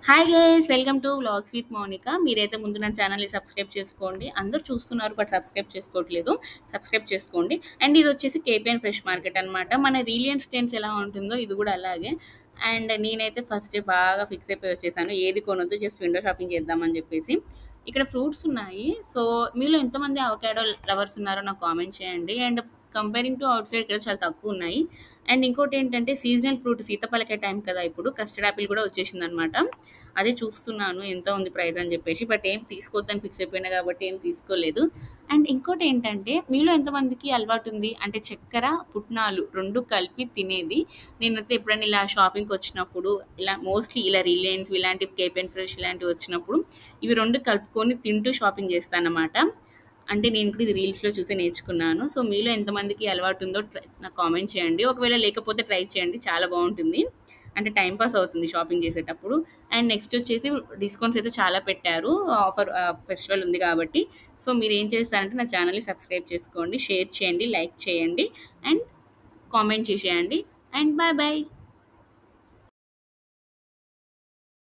Hi guys, welcome to vlogs with Mounika. మీరైతే ముందు నా ఛానల్ని సబ్స్క్రైబ్ చేసుకోండి. అందరూ చూస్తున్నారు బట్ సబ్స్క్రైబ్ చేసుకోవట్లేదు. సబ్స్క్రైబ్ చేసుకోండి. అండ్ ఇది వచ్చేసి కేపీఎన్ ఫ్రెష్ మార్కెట్ అనమాట. మన రిలయన్స్ ట్రెండ్స్ ఎలా ఉంటుందో ఇది కూడా అలాగే. అండ్ నేనైతే ఫస్ట్ బాగా ఫిక్స్ అయిపోయి వచ్చేసాను. ఏది కొనొద్దు, జస్ట్ విండో షాపింగ్ చేద్దామని చెప్పేసి. ఇక్కడ ఫ్రూట్స్ ఉన్నాయి. సో మీలో ఎంతమంది అవకాడో లవర్స్ ఉన్నారో నాకు కామెంట్ చేయండి. And comparing to out side ఇక్కడ చాలా తక్కువ ఉన్నాయి. అండ్ ఇంకోటి ఏంటంటే సీజనల్ ఫ్రూట్ సీతాఫలకాయ టైం కదా ఇప్పుడు, కస్టర్డ్ యాపిల్ కూడా వచ్చేసింది అనమాట. అదే చూస్తున్నాను ఎంత ఉంది ప్రైస్ అని చెప్పేసి, బట్ ఏం తీసుకోవద్దని ఫిక్స్ అయిపోయినా కాబట్టి ఏం తీసుకోలేదు. అండ్ ఇంకోటి ఏంటంటే మీలో ఎంతమందికి అలవాటు ఉంది అంటే చక్కెర పుట్నాలు రెండు కలిపి తినేది. నేనైతే ఎప్పుడైనా ఇలా షాపింగ్కి వచ్చినప్పుడు ఇలా మోస్ట్లీ ఇలా రిలయన్స్ ఇలాంటి కేపెన్ ఫ్రెష్ ఇలాంటివి వచ్చినప్పుడు ఇవి రెండు కలుపుకొని తింటూ షాపింగ్ చేస్తానన్నమాట. అంటే నేను కూడా ఇది రీల్స్‌లో చూసి నేర్చుకున్నాను. సో, మీలో ఎంతమందికి అలవాటు ఉందో నాకు కామెంట్ చేయండి. ఒకవేళ లేకపోతే ట్రై చేయండి. చాలా బావుంటుంది. అంటే టైమ్ పాస్ అవుతుంది షాపింగ్ చేసేటప్పుడు. అండ్ నెక్స్ట్ వచ్చేసి డిస్కౌంట్స్ అయితే చాలా పెట్టారు. ఆఫర్ ఫెస్టివల్ ఉంది కాబట్టి. సో, మీరేం చేస్తారంటే నా ఛానల్‌ని సబ్స్క్రైబ్ చేసుకోండి, షేర్ చేయండి, లైక్ చేయండి అండ్ కామెంట్ చేసేయండి. And bye bye.